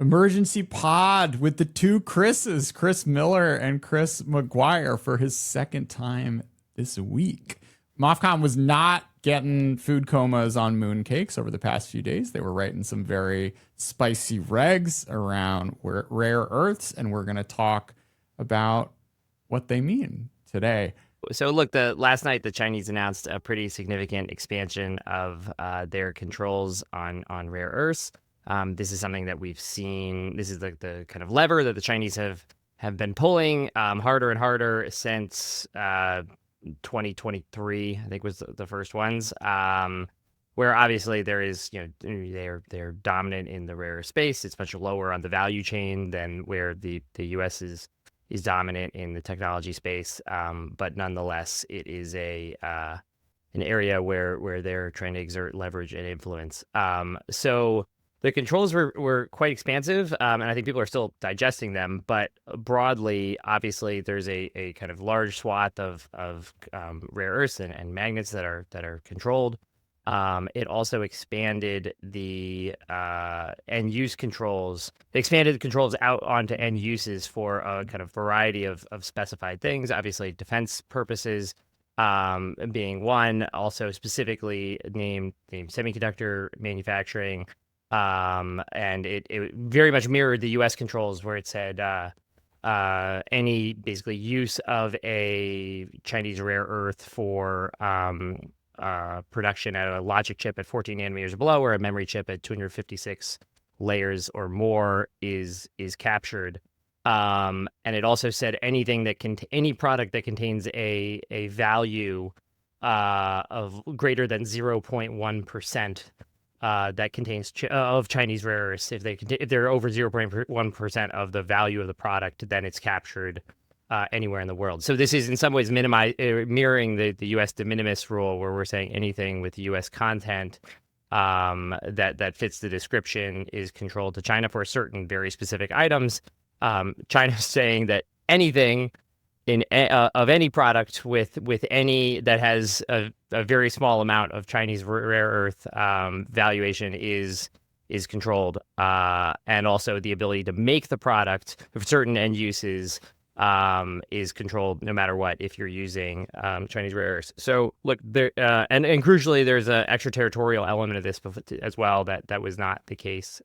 Emergency pod with the two Chris's, Chris Miller and Chris McGuire, for his second time this week. MOFCOM was not getting food comas on mooncakes over the past few days. They were writing some very spicy regs around rare earths, and we're going to talk about what they mean today. So look, last night the Chinese announced a pretty significant expansion of their controls on rare earths. This is something that we've seen. This is the kind of lever that the Chinese have been pulling harder and harder since 2023. I think was the first ones. Where obviously there is, they're dominant in the rare space. It's much lower on the value chain than where the U.S. is dominant in the technology space, but nonetheless, it is an area where they're trying to exert leverage and influence. So the controls were quite expansive, and I think people are still digesting them. But broadly, obviously, there's a kind of large swath of rare earths and magnets that are controlled. It also expanded the end use controls. They expanded the controls out onto end uses for a kind of variety of specified things. Obviously, defense purposes being one. Also, specifically named semiconductor manufacturing, and it very much mirrored the U.S. controls, where it said any basically use of a Chinese rare earth for production at a logic chip at 14 nanometers or below, or a memory chip at 256 layers or more is captured. And it also said anything that any product that contains a value of greater than 0.1% that contains of Chinese rare earths, if they're over 0.1% of the value of the product, then it's captured anywhere in the world. So this is in some ways mirroring the U.S. de minimis rule, where we're saying anything with U.S. content that fits the description is controlled to China for certain very specific items. China's saying that anything of any product with any that has a very small amount of Chinese rare earth valuation is controlled, and also the ability to make the product for certain end uses is controlled no matter what, if you're using Chinese rare earths. So look, there and crucially, there's an extraterritorial element of this as well that was not the case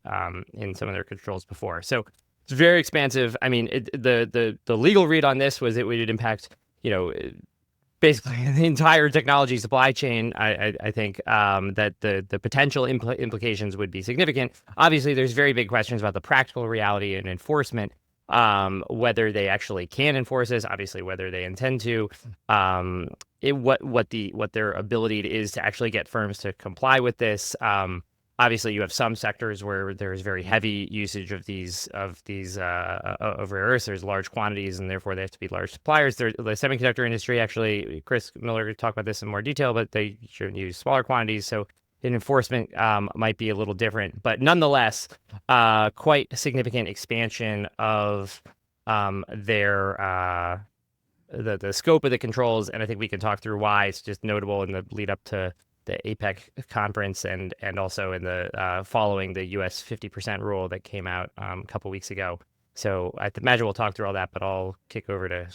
in some of their controls before. So it's very expansive. I mean, the legal read on this was it would impact, basically the entire technology supply chain. I think that the potential implications would be significant. Obviously, there's very big questions about the practical reality and enforcement. Whether they actually can enforce this, obviously whether they intend to, what their ability is to actually get firms to comply with this. Obviously, you have some sectors where there's very heavy usage of these of rare earths. There's large quantities, and therefore they have to be large suppliers. The semiconductor industry, actually, Chris Miller could talk about this in more detail, but they should use smaller quantities. So enforcement might be a little different, but nonetheless, quite a significant expansion of their the scope of the controls, and I think we can talk through why it's just notable in the lead up to the APEC conference and also in the following the U.S. 50% rule that came out a couple weeks ago. So I imagine we'll talk through all that, but I'll kick over to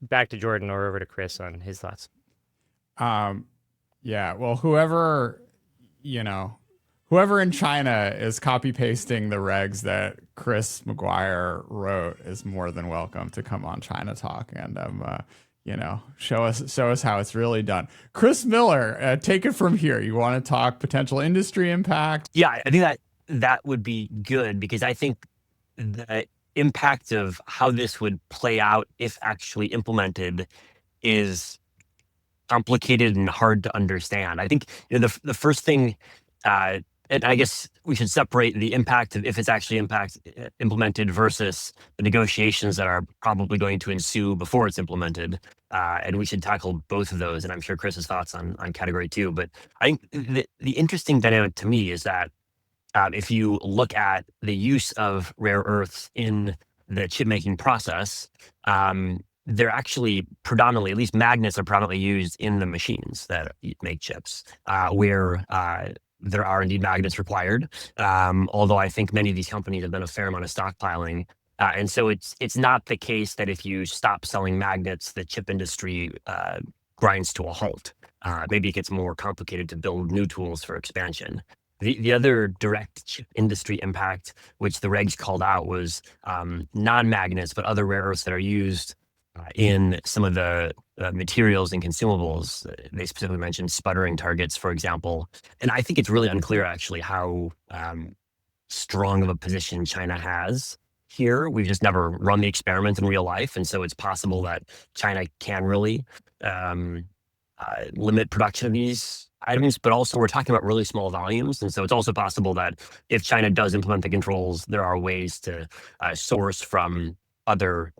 back to Jordan or over to Chris on his thoughts. Yeah, well, whoever in China is copy pasting the regs that Chris McGuire wrote is more than welcome to come on ChinaTalk and show us how it's really done. Chris Miller, take it from here. You want to talk potential industry impact? Yeah, I think that would be good, because I think the impact of how this would play out if actually implemented is complicated and hard to understand. I think the first thing, and I guess we should separate the impact of if it's actually implemented versus the negotiations that are probably going to ensue before it's implemented. And we should tackle both of those. And I'm sure Chris's thoughts on category 2. But I think the interesting dynamic to me is that if you look at the use of rare earths in the chip making process, they're actually predominantly, at least magnets are predominantly used in the machines that make chips, where there are indeed magnets required. Although I think many of these companies have done a fair amount of stockpiling. And so it's not the case that if you stop selling magnets, the chip industry grinds to a halt. Maybe it gets more complicated to build new tools for expansion. The other direct chip industry impact, which the regs called out, was non-magnets, but other rare earths that are used in some of the materials and consumables. They specifically mentioned sputtering targets, for example. And I think it's really unclear, actually, how strong of a position China has here. We've just never run the experiment in real life. And so it's possible that China can really limit production of these items, but also we're talking about really small volumes. And so it's also possible that if China does implement the controls, there are ways to source from other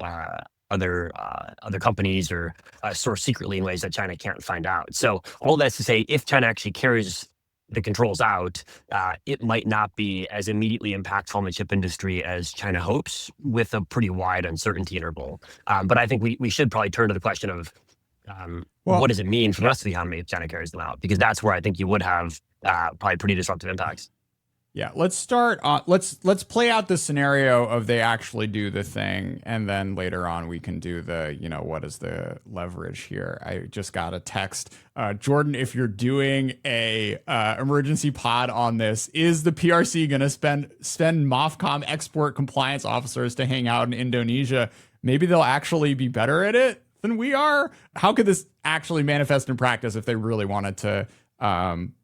companies or source secretly in ways that China can't find out. So all that's to say, if China actually carries the controls out, it might not be as immediately impactful on the chip industry as China hopes, with a pretty wide uncertainty interval. But I think we should probably turn to the question of what does it mean for the rest of the economy if China carries them out? Because that's where I think you would have probably pretty disruptive impacts. Yeah, let's start on let's play out the scenario of they actually do the thing, and then later on we can do the, what is the leverage here. I just got a text. Jordan, if you're doing a emergency pod on this, is the PRC going to spend MOFCOM export compliance officers to hang out in Indonesia? Maybe they'll actually be better at it than we are. How could this actually manifest in practice if they really wanted to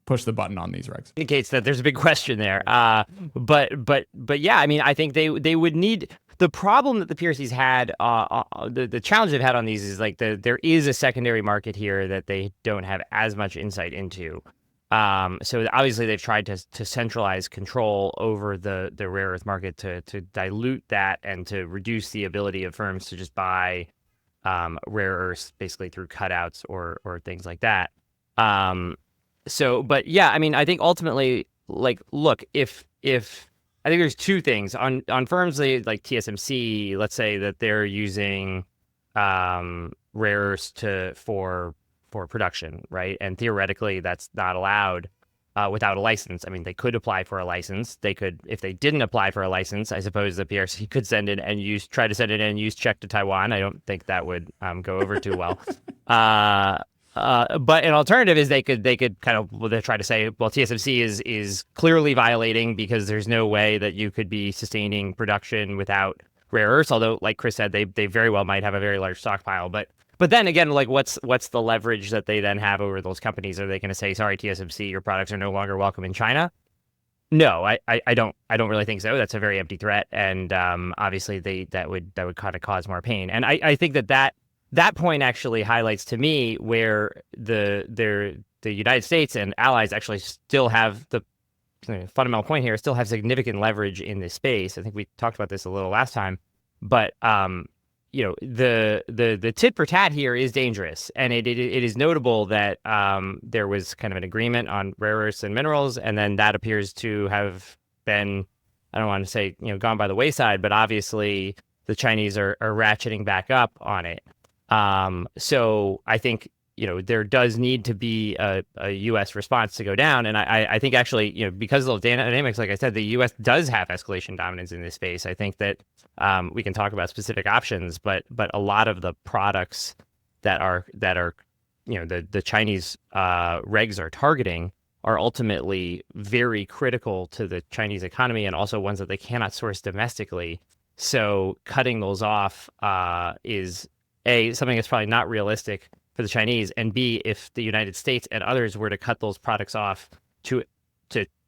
push the button on these regs? Indicates that there's a big question there. But yeah, I mean, I think they would need. The problem that the PRC's had, the challenge they've had on these is like there is a secondary market here that they don't have as much insight into. So obviously they've tried to centralize control over the rare earth market to dilute that and to reduce the ability of firms to just buy rare earths basically through cutouts or things like that. But yeah, I mean, I think ultimately, like, look, if I think there's two things on firms like TSMC, let's say that they're using rare earths for production, right? And theoretically, that's not allowed without a license. I mean, they could apply for a license. They could, if they didn't apply for a license, I suppose the PRC could try to send an end use check to Taiwan. I don't think that would go over too well. But an alternative is they could kind of they try to say, well, TSMC is clearly violating because there's no way that you could be sustaining production without rare earths. Although, like Chris said, they very well might have a very large stockpile. But then again, like what's the leverage that they then have over those companies? Are they going to say, sorry, TSMC, your products are no longer welcome in China? No, I don't really think so. That's a very empty threat, and obviously that would kind of cause more pain. And I think that point actually highlights to me where the United States and allies actually still have the fundamental point here, still have significant leverage in this space. I think we talked about this a little last time, but the tit-for-tat here is dangerous, and it is notable that there was kind of an agreement on rare earths and minerals, and then that appears to have been, I don't want to say gone by the wayside, but obviously the Chinese are ratcheting back up on it. So I think, there does need to be a U.S. response to go down. And I think actually, because of those dynamics, like I said, the U.S. does have escalation dominance in this space. I think that we can talk about specific options, but a lot of the products that are the Chinese regs are targeting are ultimately very critical to the Chinese economy, and also ones that they cannot source domestically. So cutting those off is A, something that's probably not realistic for the Chinese, and B, if the United States and others were to cut those products off to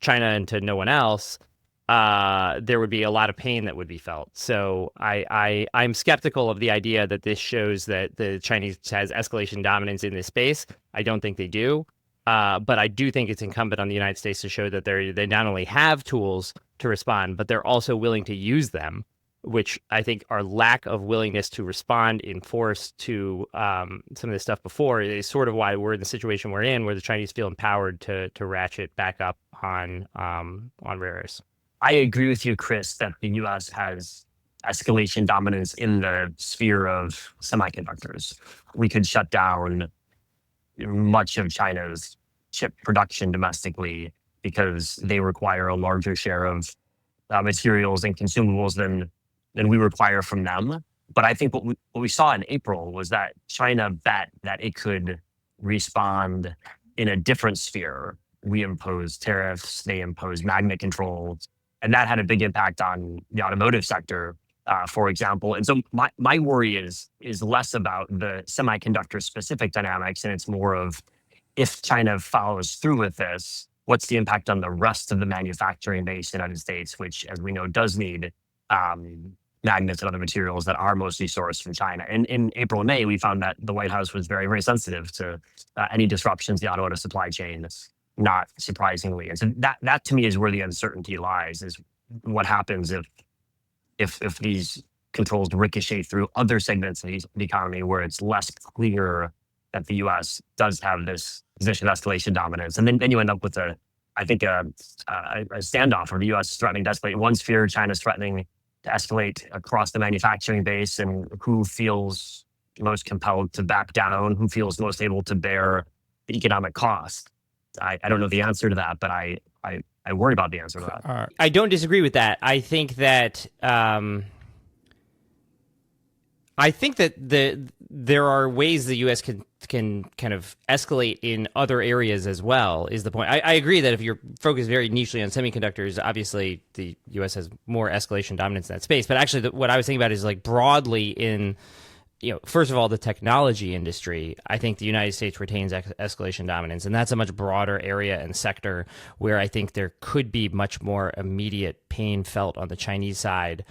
China and to no one else, there would be a lot of pain that would be felt. So I'm skeptical of the idea that this shows that the Chinese has escalation dominance in this space. I don't think they do, but I do think it's incumbent on the United States to show that they not only have tools to respond, but they're also willing to use them, which I think our lack of willingness to respond in force to some of this stuff before is sort of why we're in the situation we're in, where the Chinese feel empowered to ratchet back up on rare earths. I agree with you, Chris, that the U.S. has escalation dominance in the sphere of semiconductors. We could shut down much of China's chip production domestically because they require a larger share of materials and consumables than we require from them. But I think what we saw in April was that China bet that it could respond in a different sphere. We imposed tariffs, they imposed magnet controls, and that had a big impact on the automotive sector, for example. And so my worry is less about the semiconductor specific dynamics, and it's more of, if China follows through with this, what's the impact on the rest of the manufacturing base in the United States, which, as we know, does need magnets and other materials that are mostly sourced from China. And in April and May, we found that the White House was very, very sensitive to any disruptions in the automotive supply chain, not surprisingly. And so that to me is where the uncertainty lies, is what happens if these controls ricochet through other segments of the economy where it's less clear that the U.S. does have this position of escalation dominance. And then you end up with a standoff where the U.S. is threatening to escalate in one sphere, China's threatening to escalate across the manufacturing base, and who feels most compelled to back down, who feels most able to bear the economic cost. I don't know the answer to that, but I worry about the answer to that. I don't disagree with that. I think that there are ways the U.S. can kind of escalate in other areas as well, is the point. I agree that if you're focused very nichely on semiconductors, obviously the U.S. has more escalation dominance in that space. But actually, what I was thinking about is like broadly in, first of all, the technology industry. I think the United States retains escalation dominance, and that's a much broader area and sector where I think there could be much more immediate pain felt on the Chinese side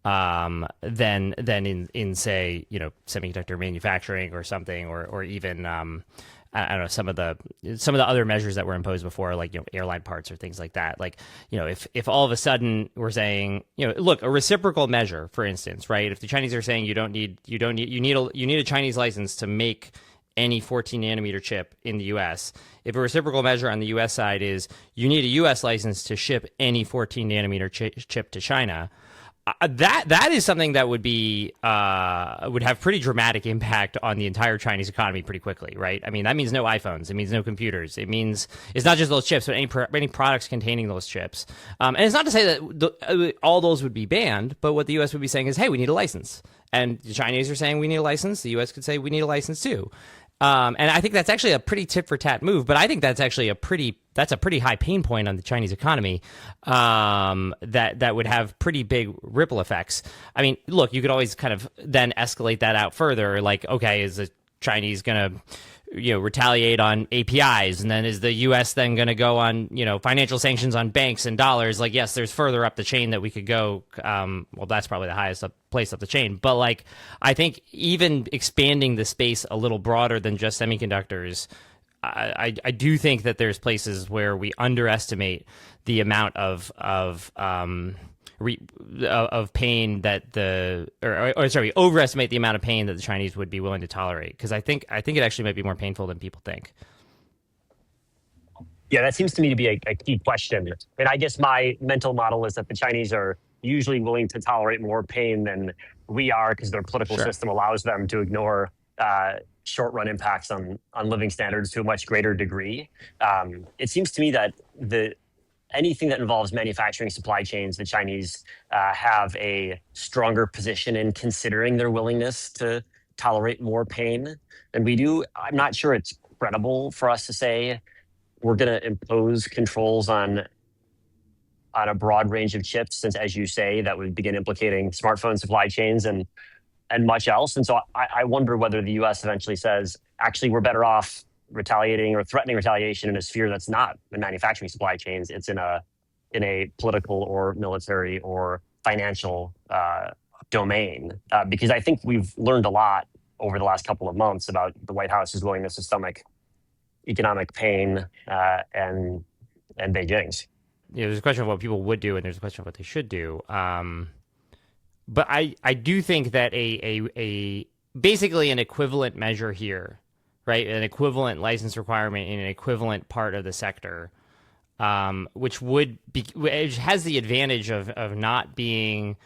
than in say, semiconductor manufacturing or something, or even I don't know, some of the other measures that were imposed before, like airline parts or things like that. Like, if all of a sudden we're saying, look, a reciprocal measure, for instance, right? If the Chinese are saying you need a Chinese license to make any 14 nanometer chip in the U.S. If a reciprocal measure on the U.S. side is you need a U.S. license to ship any 14 nanometer chip to China, that is something that would have pretty dramatic impact on the entire Chinese economy pretty quickly, right? I mean, that means no iPhones, it means no computers, it means it's not just those chips, but any products containing those chips. And it's not to say that all those would be banned, but what the U.S. would be saying is, hey, we need a license, and the Chinese are saying we need a license. The U.S. could say we need a license too. And I think that's actually a pretty tit-for-tat move, but I think that's actually a pretty high pain point on the Chinese economy that would have pretty big ripple effects. I mean, look, you could always kind of then escalate that out further. Like, okay, is the Chinese going to retaliate on APIs, and then is the U.S. then going to go on financial sanctions on banks and dollars? Like, yes, there's further up the chain that we could go. Well, that's probably the highest place up the chain, but like, I think even expanding the space a little broader than just semiconductors, I do think that there's places where we underestimate the amount of pain that we overestimate the amount of pain that the Chinese would be willing to tolerate. Because I think it actually might be more painful than people think. Yeah, that seems to me to be a key question. And I guess my mental model is that the Chinese are usually willing to tolerate more pain than we are, because their political system allows them to ignore short-run impacts on living standards to a much greater degree. It seems to me that anything that involves manufacturing supply chains, the Chinese have a stronger position in, considering their willingness to tolerate more pain than we do. I'm not sure it's credible for us to say we're going to impose controls on a broad range of chips, since, as you say, that would begin implicating smartphone supply chains and much else. And so I wonder whether the U.S. eventually says, actually, we're better off retaliating or threatening retaliation in a sphere that's not the manufacturing supply chains. It's in a political or military or financial domain. Because I think we've learned a lot over the last couple of months about the White House's willingness to stomach economic pain and Beijing's. There's a question of what people would do, and there's a question of what they should do. But I do think that a basically an equivalent measure here, right? An equivalent license requirement in an equivalent part of the sector, which has the advantage of not being,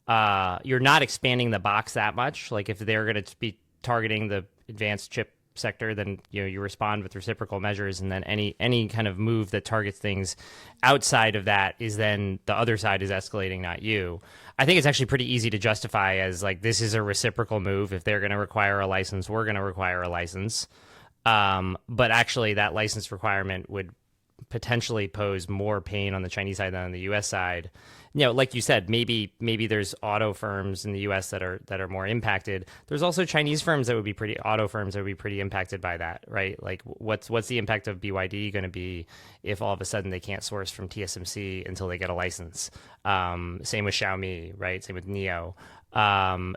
you're not expanding the box that much. Like if they're going to be targeting the advanced chip sector, then you respond with reciprocal measures, and then any kind of move that targets things outside of that is then the other side is escalating, not you. I think it's actually pretty easy to justify as like this is a reciprocal move. If they're going to require a license, we're going to require a license. But actually, that license requirement would potentially pose more pain on the Chinese side than on the U.S. side. Like you said, maybe there's auto firms in the U.S. that are more impacted. There's also Chinese firms that would be auto firms that would be pretty impacted by that, right? Like, what's the impact of BYD going to be if all of a sudden they can't source from TSMC until they get a license? Same with Xiaomi, right? Same with NIO.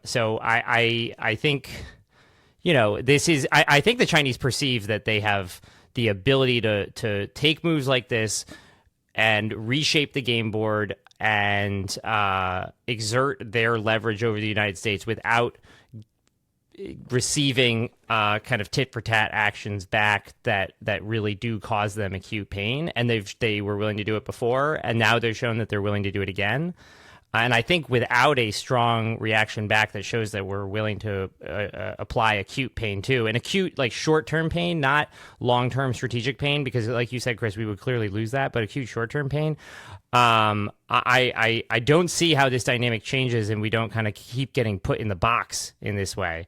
So I think, this is. I think the Chinese perceive that they have the ability to take moves like this and reshape the game board and exert their leverage over the United States without receiving kind of tit-for-tat actions back that really do cause them acute pain. And they were willing to do it before, and now they've shown that they're willing to do it again. And I think without a strong reaction back that shows that we're willing to apply acute pain too, and acute like short-term pain, not long-term strategic pain, because like you said, Chris, we would clearly lose that, but acute short-term pain. I don't see how this dynamic changes and we don't kind of keep getting put in the box in this way.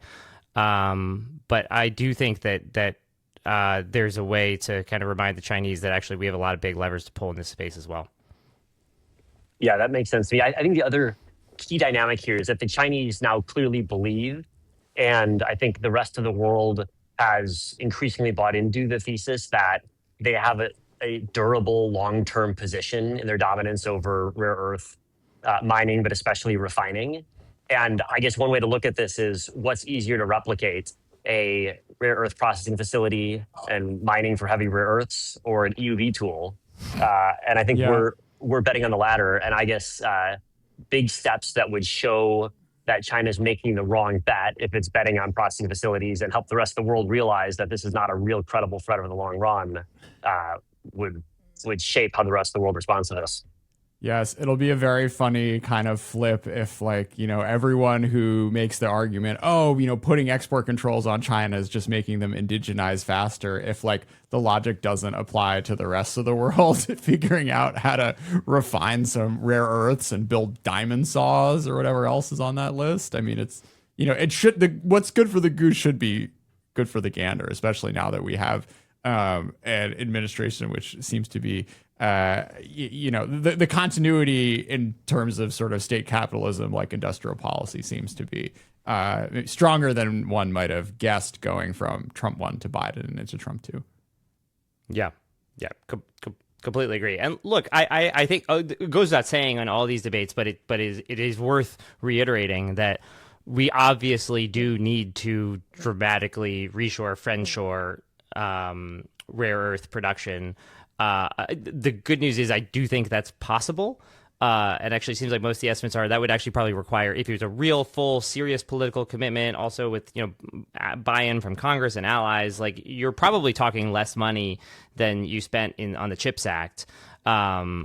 But I do think that there's a way to kind of remind the Chinese that actually we have a lot of big levers to pull in this space as well. Yeah, that makes sense to me. I think the other key dynamic here is that the Chinese now clearly believe, and I think the rest of the world has increasingly bought into the thesis that they have a durable long-term position in their dominance over rare earth mining, but especially refining. And I guess one way to look at this is what's easier to replicate, a rare earth processing facility and mining for heavy rare earths, or an EUV tool. And I think we're betting on the latter. And I guess big steps that would show that China's making the wrong bet if it's betting on processing facilities and help the rest of the world realize that this is not a real credible threat over the long run would shape how the rest of the world responds to this. Yes, it'll be a very funny kind of flip if, like, everyone who makes the argument, putting export controls on China is just making them indigenize faster, if, like, the logic doesn't apply to the rest of the world, figuring out how to refine some rare earths and build diamond saws or whatever else is on that list. I mean, it's, what's good for the goose should be good for the gander, especially now that we have an administration which seems to be the continuity in terms of sort of state capitalism, like industrial policy, seems to be stronger than one might have guessed going from Trump 1 to Biden and into Trump 2. Yeah. Completely agree. And look, I think it goes without saying on all these debates, but it is worth reiterating that we obviously do need to dramatically reshore, friendshore rare earth production. The good news is I do think that's possible. It actually seems like most of the estimates are that would actually probably require, if it was a real, full, serious political commitment, also with buy-in from Congress and allies, like you're probably talking less money than you spent on the CHIPS Act,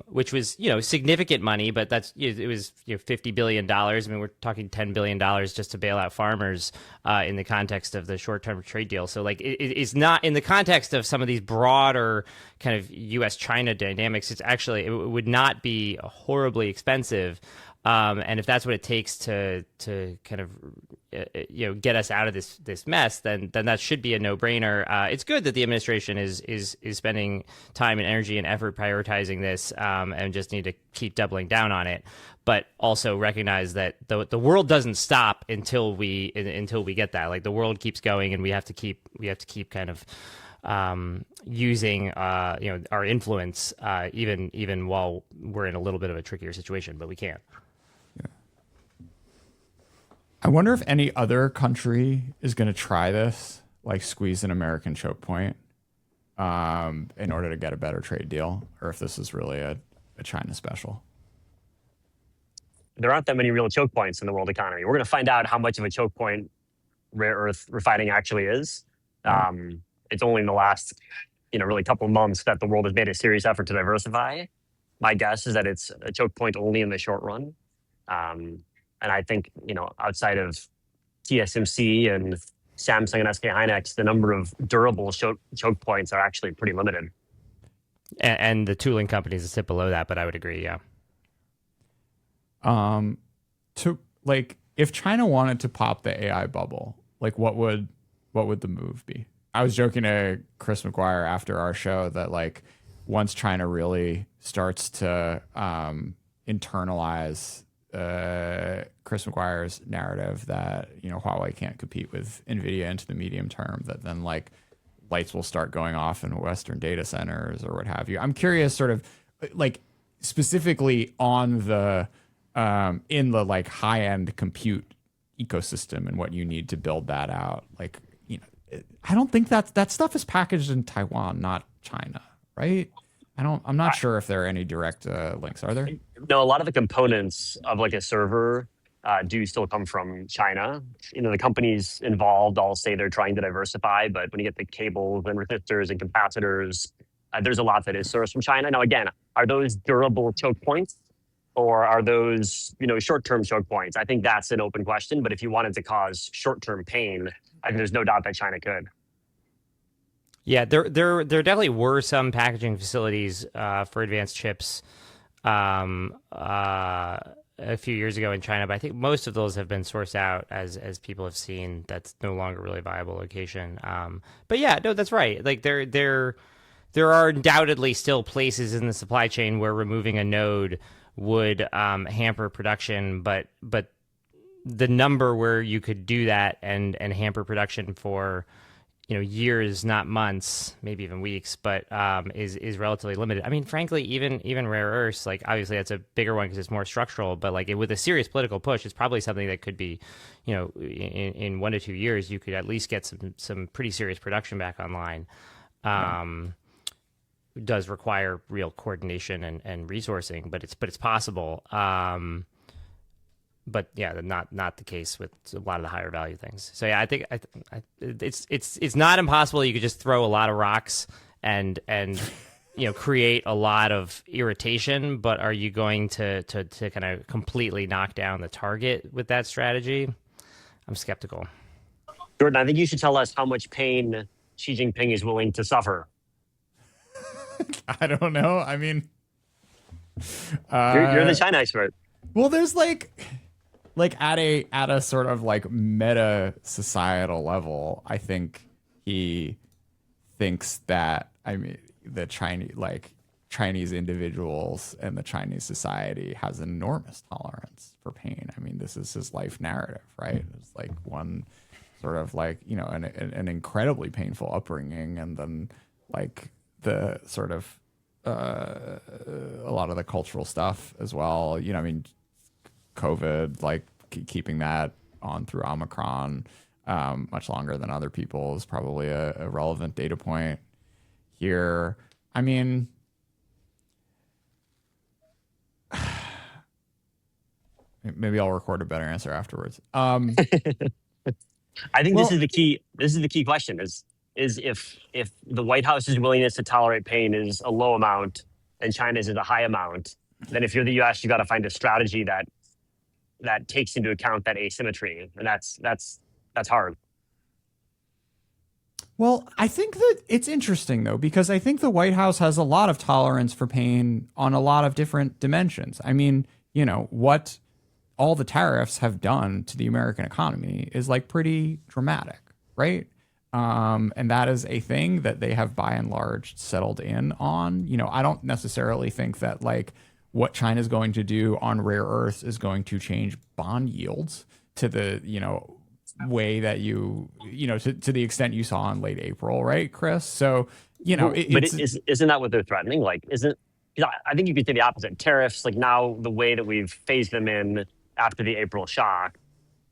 which was significant money, but it was $50 billion. I mean, we're talking $10 billion just to bail out farmers in the context of the short-term trade deal. So like it's not in the context of some of these broader kind of U.S.-China dynamics. It's actually, it would not be horribly expensive. And if that's what it takes to kind of get us out of this mess, then that should be a no-brainer. It's good that the administration is spending time and energy and effort prioritizing this, and just need to keep doubling down on it. But also recognize that the world doesn't stop until we get that. Like the world keeps going, and we have to keep kind of using our influence even while we're in a little bit of a trickier situation, but we can't. I wonder if any other country is going to try this, like squeeze an American choke point in order to get a better trade deal, or if this is really a China special. There aren't that many real choke points in the world economy. We're going to find out how much of a choke point rare earth refining actually is. It's only in the last, really couple of months that the world has made a serious effort to diversify. My guess is that it's a choke point only in the short run. And I think, outside of TSMC and Samsung and SK Hynix, the number of durable choke points are actually pretty limited. And the tooling companies sit below that, but I would agree, yeah. To like, if China wanted to pop the AI bubble, like what would the move be? I was joking to Chris McGuire after our show that like once China really starts to internalize Chris McGuire's narrative that, you know, Huawei can't compete with Nvidia into the medium term, that then like lights will start going off in Western data centers or what have you. I'm curious, sort of like specifically on the in the like high end compute ecosystem and what you need to build that out. Like, you know, I don't think that stuff is packaged in Taiwan, not China, right? I'm not sure if there are any direct links. Are there? No, a lot of the components of like a server do still come from China. You know, the companies involved all say they're trying to diversify, but when you get the cables and resistors and capacitors, there's a lot that is sourced from China. Now, again, are those durable choke points, or are those, you know, short-term choke points? I think that's an open question. But if you wanted to cause short-term pain, I think there's no doubt that China could. Yeah, there definitely were some packaging facilities for advanced chips a few years ago in China, but I think most of those have been sourced out as people have seen. That's no longer really a viable location. But yeah, no, that's right. Like there are undoubtedly still places in the supply chain where removing a node would hamper production, but the number where you could do that and hamper production for, you know, years, not months, maybe even weeks, but is relatively limited. I mean, frankly, even rare earths, like obviously that's a bigger one because it's more structural, but like with a serious political push, it's probably something that could be, you know, in 1 to 2 years, you could at least get some pretty serious production back online. It does require real coordination and resourcing, but it's possible. But yeah, not the case with a lot of the higher value things. So yeah, I think it's not impossible. You could just throw a lot of rocks and you know, create a lot of irritation. But are you going to kind of completely knock down the target with that strategy? I'm skeptical. Jordan, I think you should tell us how much pain Xi Jinping is willing to suffer. I don't know. I mean, You're the China expert. Well, there's like at a sort of like meta societal level, I think he thinks that, I mean, the Chinese individuals and the Chinese society has an enormous tolerance for pain. I mean, this is his life narrative, right? It's like one sort of like, you know, an incredibly painful upbringing, and then like the sort of a lot of the cultural stuff as well. You know, I mean, COVID, like keeping that on through Omicron much longer than other people is probably a relevant data point here. I mean, maybe I'll record a better answer afterwards. I think this is the key. This is the key question: is if the White House's willingness to tolerate pain is a low amount and China's is a high amount, then if you're the U.S., you got to find a strategy that takes into account that asymmetry, and that's hard. Well, I think that it's interesting though, because I think the White House has a lot of tolerance for pain on a lot of different dimensions. I mean, you know, what all the tariffs have done to the American economy is like pretty dramatic, right? And that is a thing that they have by and large settled in on. You know, I don't necessarily think that like what China's going to do on rare earths is going to change bond yields to the, you know, way that you know, to the extent you saw in late April, right, Chris? So, you know, isn't that what they're threatening? Like, I think you could say the opposite. Tariffs, like now the way that we've phased them in after the April shock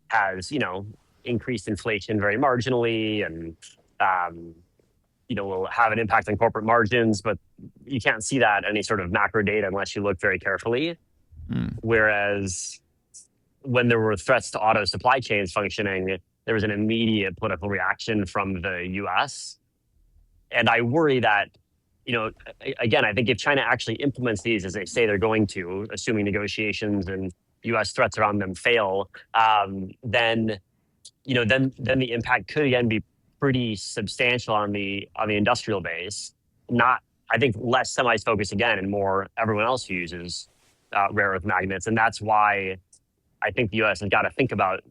has, you know, increased inflation very marginally, and you know, will have an impact on corporate margins, but you can't see that any sort of macro data unless you look very carefully. Whereas when there were threats to auto supply chains functioning, there was an immediate political reaction from the US. And I worry that, you know, again, I think if China actually implements these as they say they're going to, assuming negotiations and US threats around them fail, then then the impact could again be pretty substantial on the industrial base. Not, I think, less semis focused again, and more everyone else who uses rare earth magnets. And that's why I think the U.S. has got to think about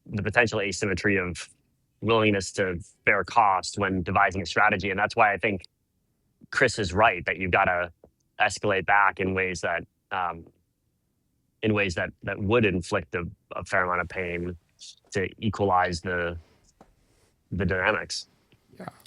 the potential asymmetry of willingness to bear cost when devising a strategy. And that's why I think Chris is right that you've got to escalate back in ways that would inflict a fair amount of pain to equalize the dynamics.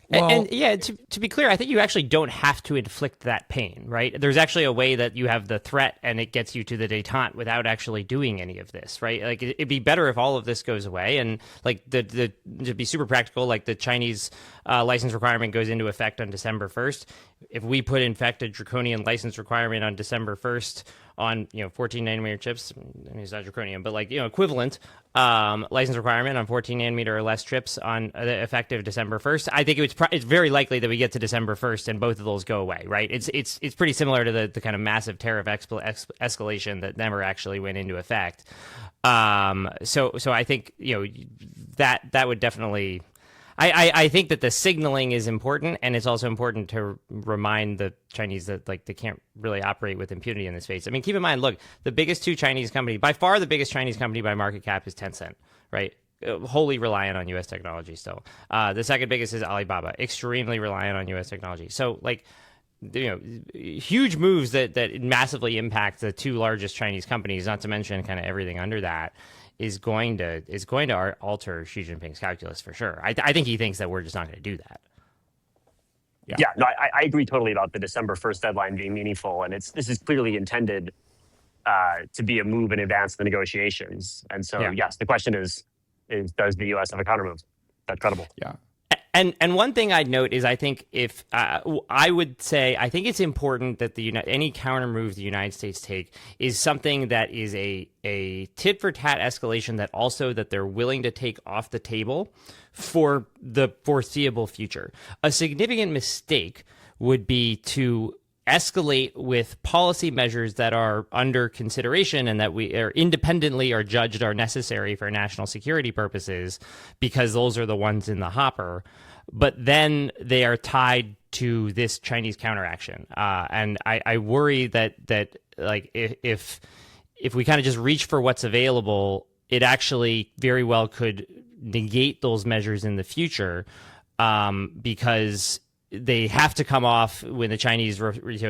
Well, And yeah, to be clear, I think you actually don't have to inflict that pain, right? There's actually a way that you have the threat and it gets you to the détente without actually doing any of this, right? Like it'd be better if all of this goes away, and like to be super practical, like the Chinese license requirement goes into effect on December 1st. If we put in fact a draconian license requirement on December 1st on 14 nanometer chips, I mean, it's not draconian, but like equivalent license requirement on 14 nanometer or less chips on effective December 1st, I think it's very likely that we get to December 1st and both of those go away, right? It's pretty similar to the kind of massive tariff escalation that never actually went into effect. So I think that would definitely. I think that the signaling is important, and it's also important to remind the Chinese that like they can't really operate with impunity in this space. I mean, keep in mind, look, the biggest two Chinese company, by far the biggest Chinese company by market cap is Tencent, right? Wholly reliant on U.S. technology still. The second biggest is Alibaba, extremely reliant on U.S. technology. So like, huge moves that massively impact the two largest Chinese companies, not to mention kind of everything under that, is going to alter Xi Jinping's calculus for sure. I think he thinks that we're just not going to do that. Yeah, no, I agree totally about the December 1st deadline being meaningful, and this is clearly intended to be a move in advance of the negotiations. And so, yes, the question is does the U.S. have a countermove that's credible? Yeah. And one thing I'd note is I think if I would say I think it's important that any counter move the United States take is something that is a tit for tat escalation that they're willing to take off the table for the foreseeable future. A significant mistake would be to escalate with policy measures that are under consideration and that we are independently are judged are necessary for national security purposes because those are the ones in the hopper, but then they are tied to this Chinese counteraction. And I worry that like if we kind of just reach for what's available, it actually very well could negate those measures in the future because they have to come off when the Chinese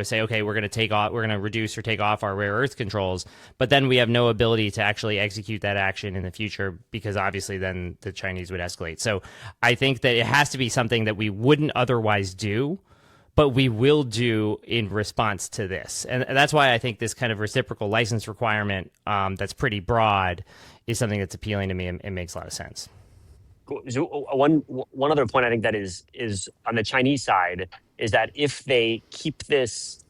say, okay, we're going to reduce or take off our rare earth controls, but then we have no ability to actually execute that action in the future because obviously then the Chinese would escalate. So I think that it has to be something that we wouldn't otherwise do, but we will do in response to this. And that's why I think this kind of reciprocal license requirement that's pretty broad is something that's appealing to me and it makes a lot of sense. So one other point I think that is on the Chinese side is that if they keep this,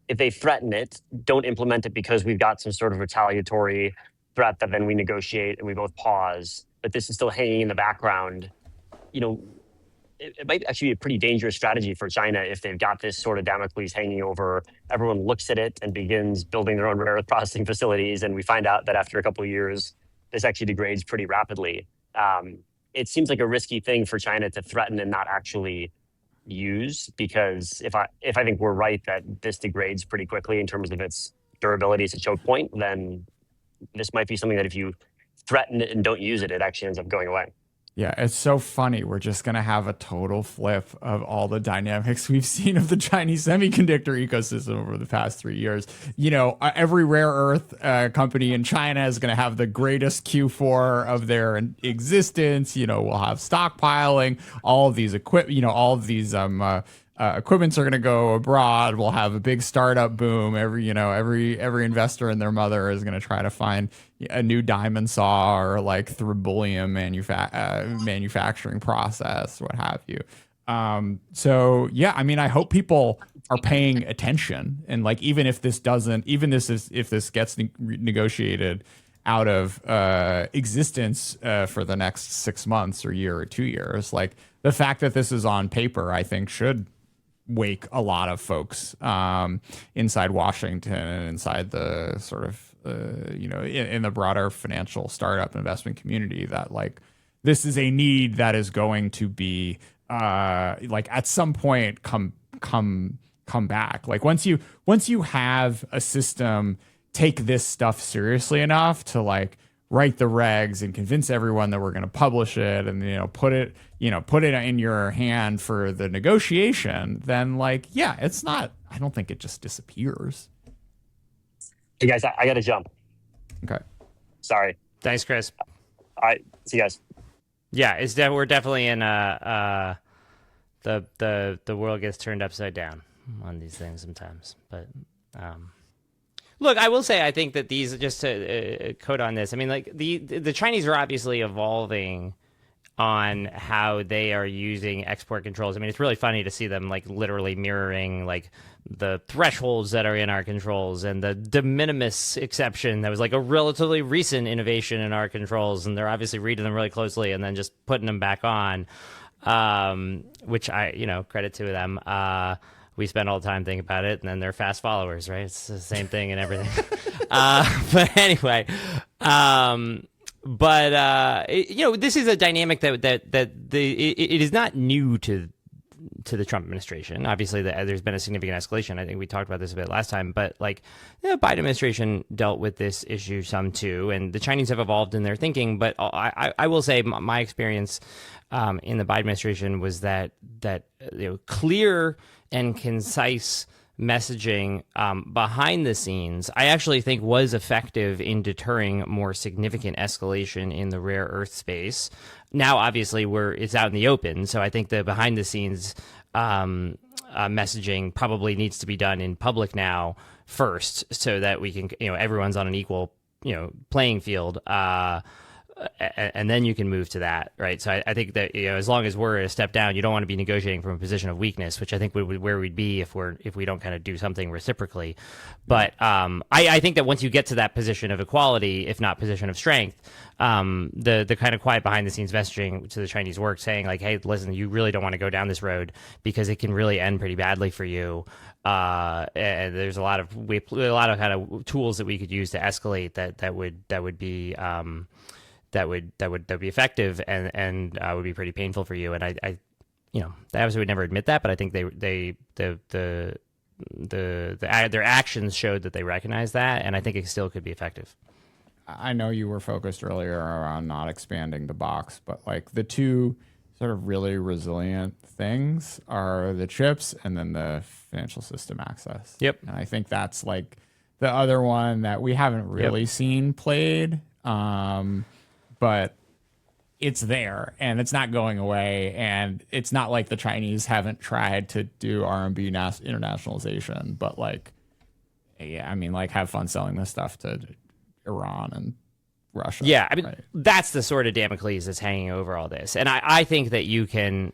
if they threaten it, don't implement it because we've got some sort of retaliatory threat that then we negotiate and we both pause, but this is still hanging in the background, it might actually be a pretty dangerous strategy for China if they've got this sort of Damocles hanging over. Everyone looks at it and begins building their own rare earth processing facilities, and we find out that after a couple of years, this actually degrades pretty rapidly. It seems like a risky thing for China to threaten and not actually use, because if I think we're right that this degrades pretty quickly in terms of its durability as a choke point, then this might be something that if you threaten it and don't use it, it actually ends up going away. Yeah, it's so funny. We're just going to have a total flip of all the dynamics we've seen of the Chinese semiconductor ecosystem over the past 3 years. Every rare earth company in China is going to have the greatest Q4 of their existence. We'll have stockpiling, all of these all of these equipments are going to go abroad. We'll have a big startup boom. Every investor and their mother is going to try to find a new diamond saw or like thrumbolium manufacturing process, what have you. So yeah, I mean, I hope people are paying attention, and like if this gets negotiated out of existence for the next 6 months or year or 2 years, like the fact that this is on paper, I think should wake a lot of folks inside Washington and inside the sort of in the broader financial startup investment community that like this is a need that is going to be like at some point come back. Like once you have a system take this stuff seriously enough to like write the regs and convince everyone that we're going to publish it and put it in your hand for the negotiation, then like it's not, I don't think it just disappears. Hey guys, I got to jump. Okay. Sorry. Thanks, Chris. All right. See you guys. Yeah, we're definitely in the world gets turned upside down on these things sometimes. But look, I will say I think that these, just to code on this, I mean, like the Chinese are obviously evolving on how they are using export controls. I mean, it's really funny to see them like literally mirroring like the thresholds that are in our controls and the de minimis exception that was like a relatively recent innovation in our controls, and they're obviously reading them really closely and then just putting them back on, which I credit to them. We spend all the time thinking about it, and then they're fast followers, right? It's the same thing and everything. But anyway, this is a dynamic that it is not new to the Trump administration. Obviously, there's been a significant escalation. I think we talked about this a bit last time, but like the Biden administration dealt with this issue some too, and the Chinese have evolved in their thinking. But I will say my experience in the Biden administration was that clear and concise messaging behind the scenes, I actually think was effective in deterring more significant escalation in the rare earth space. Now, obviously, it's out in the open, so I think the behind the scenes messaging probably needs to be done in public now first, so that we can, everyone's on an equal, playing field. And then you can move to that, right? So I think that as long as we're a step down, you don't want to be negotiating from a position of weakness, which I think where we'd be if we don't kind of do something reciprocally. But I think that once you get to that position of equality, if not position of strength, the kind of quiet behind the scenes messaging to the Chinese work, saying like, hey, listen, you really don't want to go down this road because it can really end pretty badly for you. And there's a lot of kind of tools that we could use to escalate that would be that would be effective and would be pretty painful for you. And I they obviously would never admit that, but I think their actions showed that they recognize that, and I think it still could be effective. I know you were focused earlier around not expanding the box, but like the two sort of really resilient things are the chips and then the financial system access. Yep. And I think that's like the other one that we haven't really seen played. But it's there and it's not going away. And it's not like the Chinese haven't tried to do RMB internationalization, but like, have fun selling this stuff to Iran and Russia. Yeah, I mean, right? That's the sort of Damocles that's hanging over all this. And I think that you can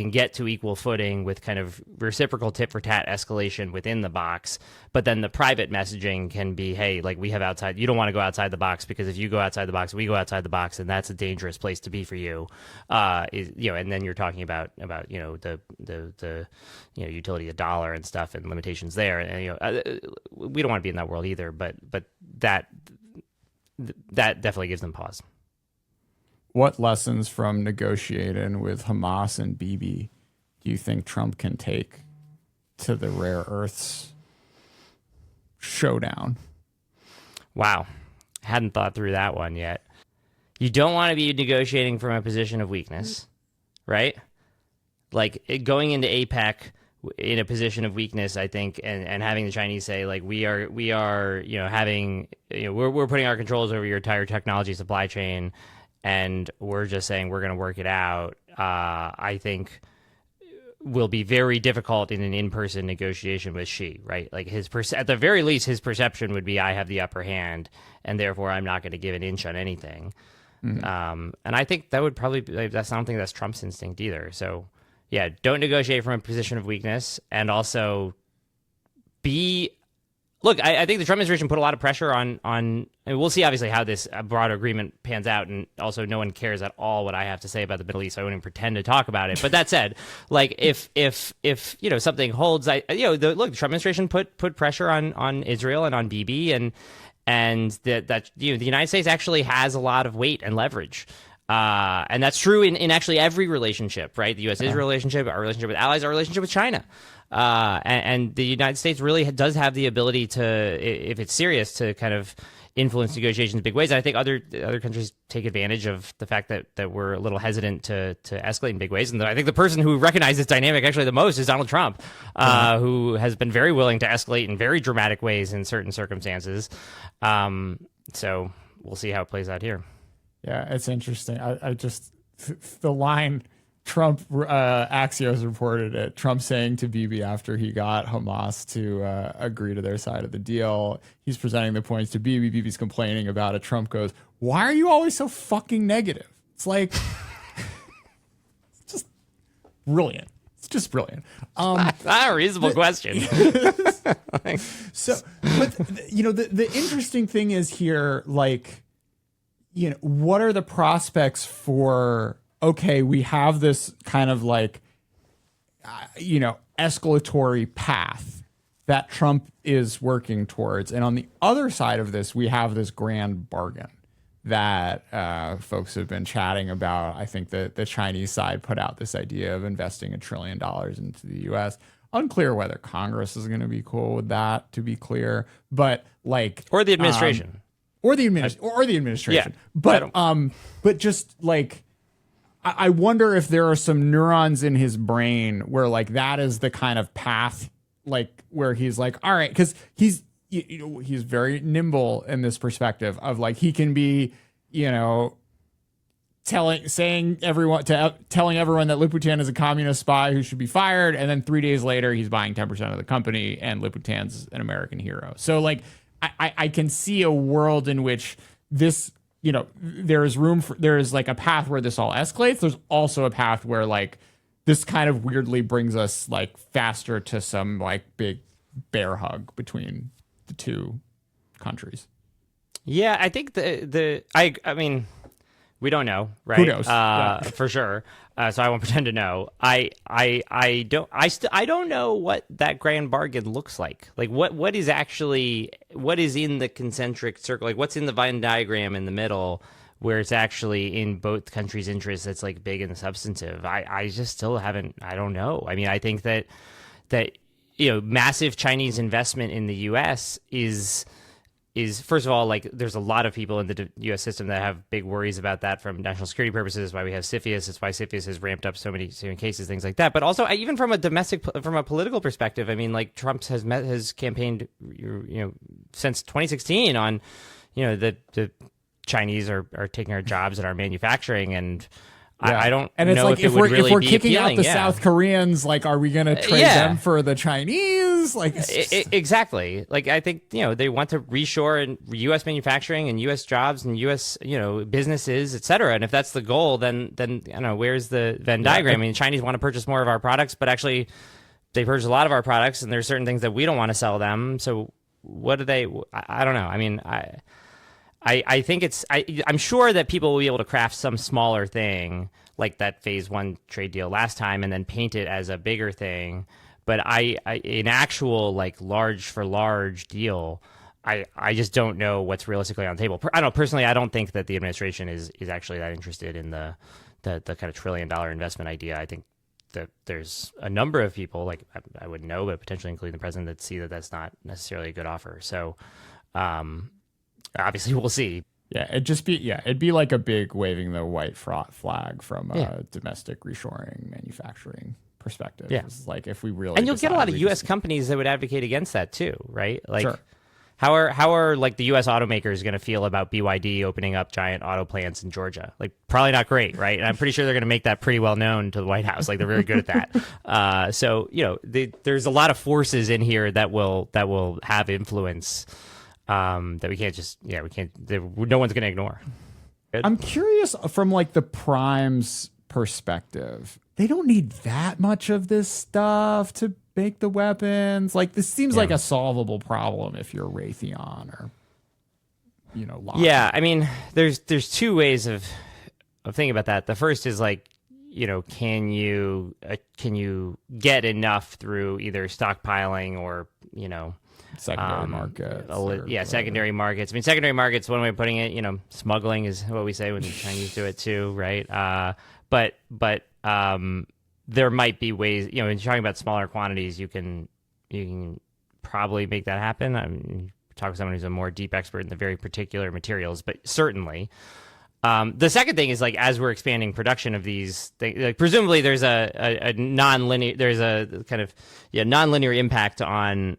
get to equal footing with kind of reciprocal tit-for-tat escalation within the box, but then the private messaging can be, hey, like you don't want to go outside the box, because if you go outside the box, we go outside the box, and that's a dangerous place to be for you. And then you're talking about the utility of the dollar and stuff and limitations there. And we don't want to be in that world either, but that definitely gives them pause. What lessons from negotiating with Hamas and Bibi do you think Trump can take to the rare earths showdown? Wow. Hadn't thought through that one yet. You don't want to be negotiating from a position of weakness, right? Like going into APEC in a position of weakness, I think, and having the Chinese say like we're putting our controls over your entire technology supply chain, and we're just saying we're going to work it out. I think will be very difficult in an in-person negotiation with Xi, right? Like at the very least, his perception would be I have the upper hand, and therefore I'm not going to give an inch on anything. Mm-hmm. And I think that would probably be, that's not something that's Trump's instinct either. So. Yeah, don't negotiate from a position of weakness, and also look, I think the Trump administration put a lot of pressure on and we'll see obviously how this broader agreement pans out, and also no one cares at all what I have to say about the Middle East, so I wouldn't even pretend to talk about it. But that said, like if something holds, the Trump administration put pressure on Israel and on Bibi, and that the United States actually has a lot of weight and leverage. And that's true in actually every relationship, right? The U.S.-Israel relationship, our relationship with allies, our relationship with China. And the United States really does have the ability to, if it's serious, to kind of influence negotiations in big ways. And I think other countries take advantage of the fact that we're a little hesitant to escalate in big ways. And I think the person who recognized this dynamic actually the most is Donald Trump, who has been very willing to escalate in very dramatic ways in certain circumstances. So we'll see how it plays out here. Yeah, it's interesting. I just, the line Trump, Axios reported it, Trump saying to Bibi after he got Hamas to agree to their side of the deal, he's presenting the points to Bibi, Bibi's complaining about it. Trump goes, "Why are you always so fucking negative?" It's like, it's just brilliant. It's just brilliant. Not a reasonable question. So, but the interesting thing is here, like, what are the prospects for, okay, we have this kind of like, escalatory path that Trump is working towards. And on the other side of this, we have this grand bargain that folks have been chatting about. I think that the Chinese side put out this idea of investing $1 trillion into the U.S. Unclear whether Congress is going to be cool with that, to be clear. But like, or the administration. Or the administration. Yeah, but just like, I wonder if there are some neurons in his brain where like that is the kind of path, like where he's like, all right, because he's very nimble in this perspective of like he can be, telling everyone that Liputan is a communist spy who should be fired, and then 3 days later he's buying 10% of the company and Liputan's an American hero. So like I can see a world in which this, there is like a path where this all escalates. There's also a path where like this kind of weirdly brings us like faster to some like big bear hug between the two countries. Yeah, I think I mean, we don't know, right? Who knows? For sure. So I won't pretend to know. I don't know what that grand bargain looks like. Like what is in the concentric circle? Like what's in the Venn diagram in the middle where it's actually in both countries' interests that's like big and substantive. I just still haven't. I don't know. I mean, I think that massive Chinese investment in the U.S. is first of all, like there's a lot of people in the U.S. system that have big worries about that from national security purposes. Why we have CFIUS, it's why CFIUS has ramped up so many cases, things like that. But also, even from a political perspective, I mean, like Trump has campaigned, since 2016 on, the Chinese are taking our jobs and our manufacturing, and I don't and it's know like if we're kicking appealing. out the South Koreans, like, are we going to trade them for the Chinese? Like, exactly. Like, I think they want to reshore and U.S. manufacturing and U.S. jobs and U.S. businesses, et cetera. And if that's the goal, then where's the Venn diagram? I mean, Chinese want to purchase more of our products, but actually they purchase a lot of our products, and there's certain things that we don't want to sell them. So what do they? I don't know. I mean, I think I'm sure that people will be able to craft some smaller thing like that phase one trade deal last time and then paint it as a bigger thing. But an actual like large for large deal, I just don't know what's realistically on the table. I don't personally. I don't think that the administration is actually that interested in the kind of $1 trillion investment idea. I think that there's a number of people, like I wouldn't know, but potentially including the president, that see that that's not necessarily a good offer. So obviously we'll see. Yeah, it'd be like a big waving the white flag from a domestic reshoring manufacturing perspective. Yeah. It's like if we really, and you'll get a lot of U.S. companies that would advocate against that too, right? Like, sure. How are like the U.S. automakers going to feel about BYD opening up giant auto plants in Georgia? Like, probably not great, right? And I'm pretty sure they're going to make that pretty well known to the White House. Like, they're very good at that. So there's a lot of forces in here that will have influence that we can't. No one's going to ignore. Good. I'm curious from like the primes perspective. They don't need that much of this stuff to make the weapons. Like, this seems like a solvable problem if you're Raytheon or Lockheed. Yeah, I mean, there's two ways of thinking about that. The first is like, can you get enough through either stockpiling or secondary markets. Secondary markets. I mean, secondary markets, one way of putting it, smuggling is what we say when the Chinese do it too, right? But there might be ways, when you're talking about smaller quantities, you can probably make that happen. I mean, talk to someone who's a more deep expert in the very particular materials, but certainly. The second thing is, like, as we're expanding production of these things, like, presumably there's a non-linear impact on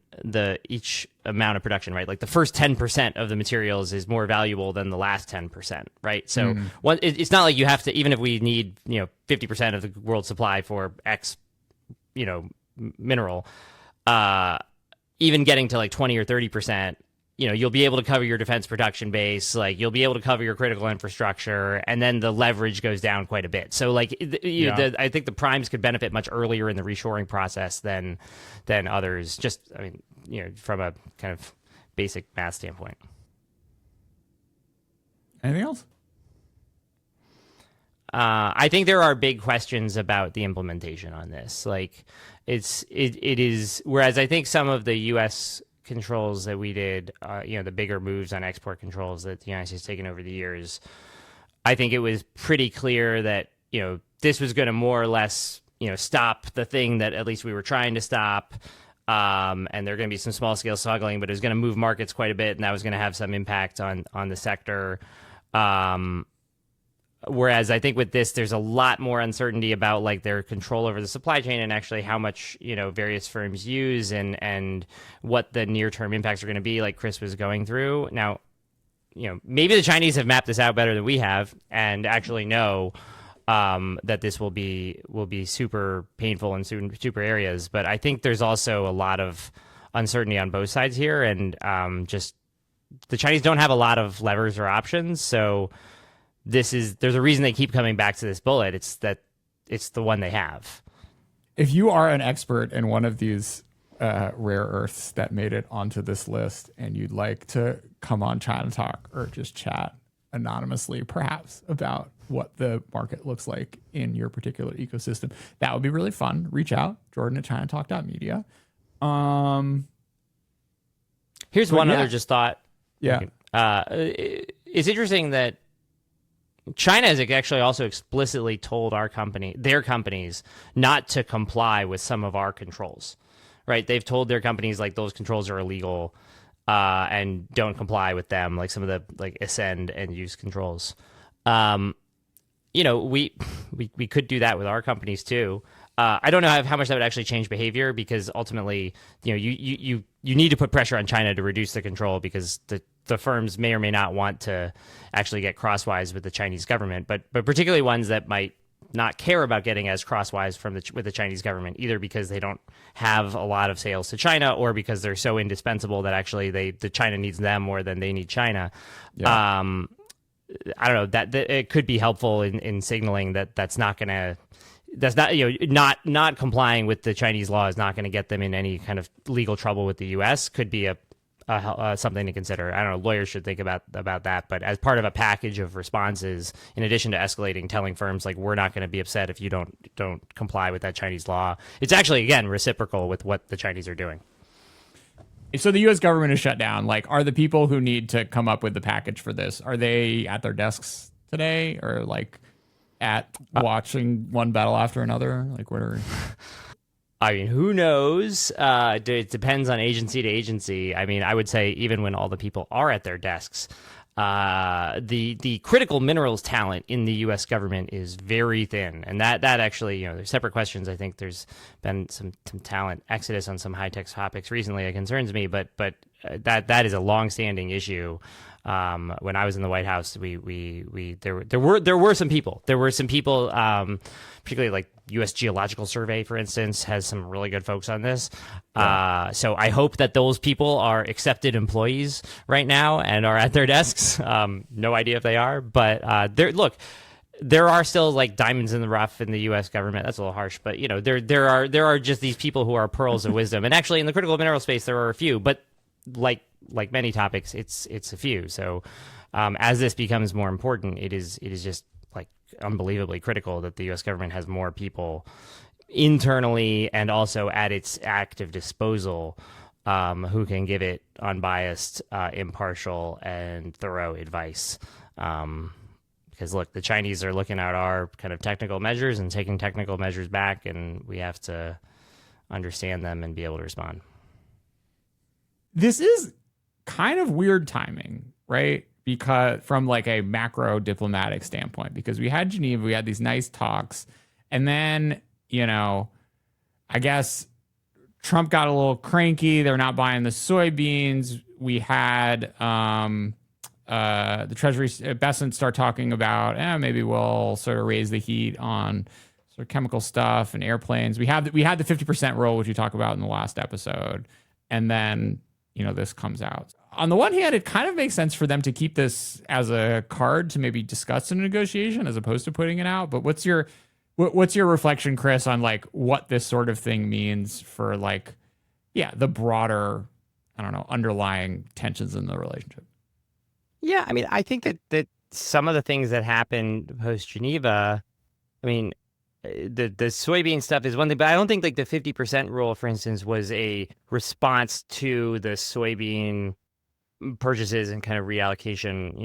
each amount of production, right? Like the first 10% of the materials is more valuable than the last 10%, right? So it's not like you have to, even if we need 50% of the world supply for X mineral, even getting to like 20 or 30%. You'll be able to cover your defense production base, like you'll be able to cover your critical infrastructure, and then the leverage goes down quite a bit. So, like, I think the primes could benefit much earlier in the reshoring process than others. Just, from a kind of basic math standpoint. Anything else? I think there are big questions about the implementation on this. Like, it is. Whereas I think some of the U.S. controls that we did, the bigger moves on export controls that the United States has taken over the years, I think it was pretty clear that, this was going to more or less, stop the thing that at least we were trying to stop. And there are going to be some small scale smuggling, but it was going to move markets quite a bit, and that was going to have some impact on the sector. Whereas I think with this, there's a lot more uncertainty about like their control over the supply chain and actually how much, various firms use and what the near term impacts are going to be, like Chris was going through. Now, maybe the Chinese have mapped this out better than we have and actually know that this will be super painful in super areas. But I think there's also a lot of uncertainty on both sides here. And just the Chinese don't have a lot of levers or options. So there's a reason they keep coming back to this bullet. It's that it's the one they have. If you are an expert in one of these rare earths that made it onto this list and you'd like to come on ChinaTalk or just chat anonymously, perhaps, about what the market looks like in your particular ecosystem, that would be really fun. Reach out, Jordan@ChinaTalk.media. Here's one other just thought. Yeah. It's interesting that China has actually also explicitly told their companies, not to comply with some of our controls, right? They've told their companies like those controls are illegal and don't comply with them, like some of the like ascend and use controls. We could do that with our companies too. I don't know how much that would actually change behavior, because ultimately, you need to put pressure on China to reduce the control, because the firms may or may not want to actually get crosswise with the Chinese government, but particularly ones that might not care about getting as crosswise with the Chinese government, either because they don't have a lot of sales to China or because they're so indispensable that actually the China needs them more than they need China. Yeah. I don't know, that it could be helpful in signaling that's not not complying with the Chinese law is not going to get them in any kind of legal trouble with the U.S. could be something to consider. I don't know, lawyers should think about that, but as part of a package of responses, in addition to escalating, telling firms like, we're not going to be upset if you don't comply with that Chinese law, it's actually, again, reciprocal with what the Chinese are doing. So the U.S. government is shut down. Like, are the people who need to come up with the package for this, are they at their desks today, or like at watching one battle after another? Like, what are... I mean, who knows? It depends on agency to agency. I mean, I would say even when all the people are at their desks, the critical minerals talent in the U.S. government is very thin, and that actually, there's separate questions. I think there's been some talent exodus on some high tech topics recently that concerns me, but that is a long-standing issue. When I was in the White House, there were some people. There were some people, particularly like U.S. Geological Survey, for instance, has some really good folks on this. Yeah. So I hope that those people are accepted employees right now and are at their desks. No idea if they are, but there are still like diamonds in the rough in the U.S. government. That's a little harsh, but there are just these people who are pearls of wisdom. And actually, in the critical mineral space, there are a few, but like many topics, it's a few. So as this becomes more important, it is just like unbelievably critical that the U.S. government has more people internally and also at its active disposal who can give it unbiased, impartial, and thorough advice. Because look, the Chinese are looking at our kind of technical measures and taking technical measures back, and we have to understand them and be able to respond. This is kind of weird timing, right? Because from like a macro diplomatic standpoint, because we had Geneva, we had these nice talks, and then, I guess Trump got a little cranky. They're not buying the soybeans. We had the Treasury, Bessent start talking about, maybe we'll sort of raise the heat on sort of chemical stuff and airplanes. We had the 50% rule, which we talked about in the last episode. And then, this comes out. On the one hand, it kind of makes sense for them to keep this as a card to maybe discuss in a negotiation as opposed to putting it out. But what's your reflection, Chris, on like what this sort of thing means for like, the broader, underlying tensions in the relationship? Yeah, I mean, I think that some of the things that happened post Geneva, I mean, the soybean stuff is one thing, but I don't think like the 50% rule, for instance, was a response to the soybean purchases and kind of reallocation,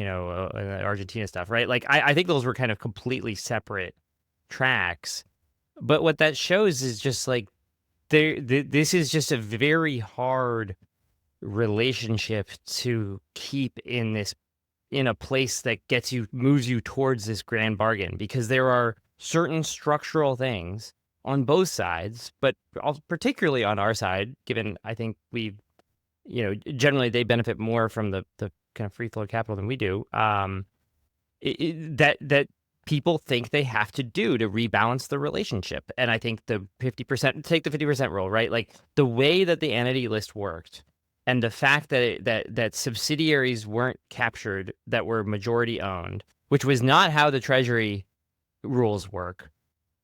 Argentina stuff, right? Like, I think those were kind of completely separate tracks. But what that shows is just like this is just a very hard relationship to keep in a place that moves you towards this grand bargain, because there are certain structural things on both sides, but particularly on our side, given I think generally they benefit more from the kind of free flow capital than we do, that people think they have to do to rebalance the relationship. And I think the 50% rule, right? Like the way that the entity list worked, and the fact that subsidiaries weren't captured that were majority owned, which was not how the Treasury rules work,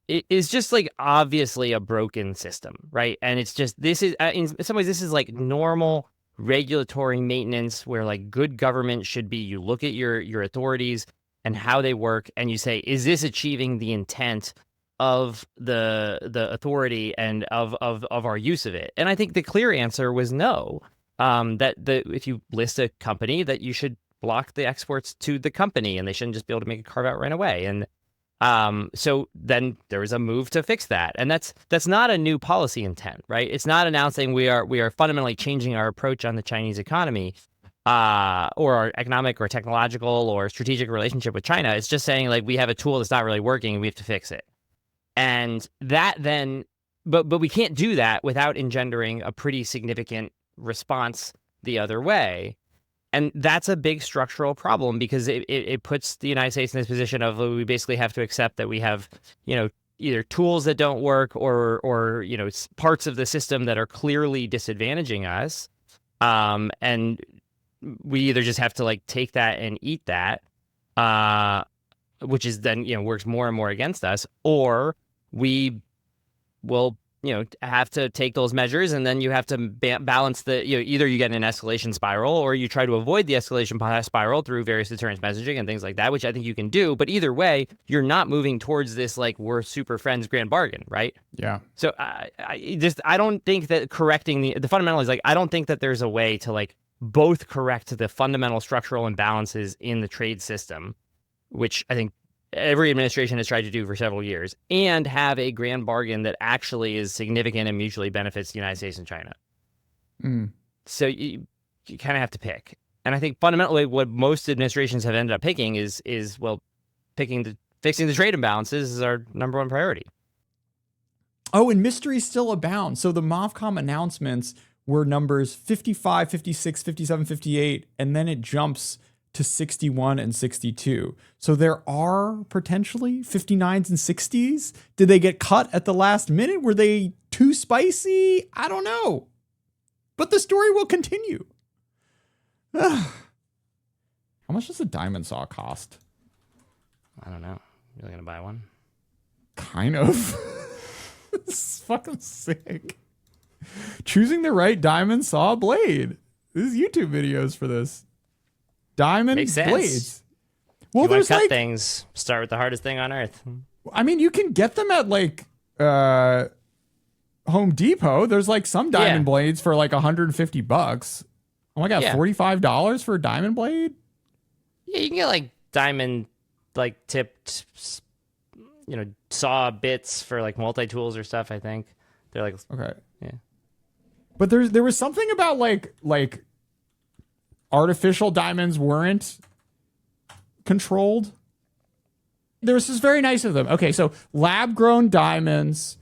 it is just like obviously a broken system, right? And it's just, this is in some ways this is like normal regulatory maintenance, where like good government should be, you look at your authorities and how they work, and you say, is this achieving the intent of the authority and of our use of it? And I think the clear answer was no. If you list a company, that you should block the exports to the company, and they shouldn't just be able to make a carve out right away. And so then there was a move to fix that, and that's not a new policy intent, right? It's not announcing we are fundamentally changing our approach on the Chinese economy, or our economic or technological or strategic relationship with China. It's just saying like we have a tool that's not really working, and we have to fix it. And that then, but we can't do that without engendering a pretty significant response the other way. And that's a big structural problem, because it puts the United States in this position of we basically have to accept that we have, either tools that don't work or parts of the system that are clearly disadvantaging us. And we either just have to like take that and eat that, which is then, works more and more against us, or we will have to take those measures, and then you have to balance either you get an escalation spiral, or you try to avoid the escalation spiral through various deterrence messaging and things like that, which I think you can do. But either way, you're not moving towards this like we're super friends grand bargain, right? Yeah. So I don't think that correcting the fundamental is like, I don't think that there's a way to like both correct the fundamental structural imbalances in the trade system, which I think every administration has tried to do for several years, and have a grand bargain that actually is significant and mutually benefits the United States and China. So you kind of have to pick. And I think fundamentally what most administrations have ended up picking is fixing the trade imbalances is our number one priority. Oh, and mystery still abounds. So the MOFCOM announcements were numbers 55, 56, 57, 58, and then it jumps to 61 and 62. So there are potentially 59s and 60s. Did they get cut at the last minute? Were they too spicy? I don't know. But the story will continue. How much does a diamond saw cost? I don't know. You're going to buy one? Kind of. This is fucking sick. Choosing the right diamond saw blade. There's YouTube videos for this. Diamond Makes sense. blades. Well, you want there's to cut like things, start with the hardest thing on earth. I mean, you can get them at like Home Depot, there's like some diamond blades for like $150. Oh my God, $45 for a diamond blade? Yeah, you can get like diamond, like tipped, saw bits for like multi-tools or stuff, I think. They're like, okay. Yeah. But there was something about like artificial diamonds weren't controlled. This is very nice of them. Okay, so lab-grown diamonds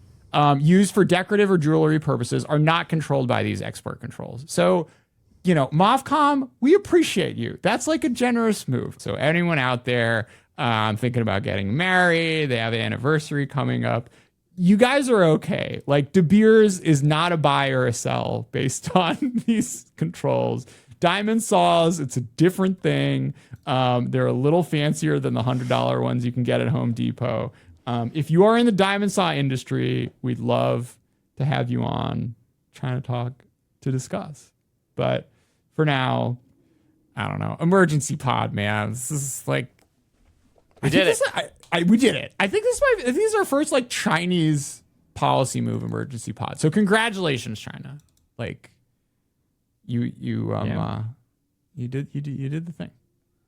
used for decorative or jewelry purposes are not controlled by these export controls. So, MOFCOM, we appreciate you. That's like a generous move. So anyone out there thinking about getting married, they have an anniversary coming up, you guys are okay. Like, De Beers is not a buy or a sell based on these controls. Diamond saws, it's a different thing. They're a little fancier than the $100 ones you can get at Home Depot. If you are in the diamond saw industry, we'd love to have you on ChinaTalk to discuss. But for now, I don't know. Emergency pod, man. This is like we did it. We did it. I think I think this is our first like Chinese policy move, emergency pod. So congratulations, China. Like you did the thing.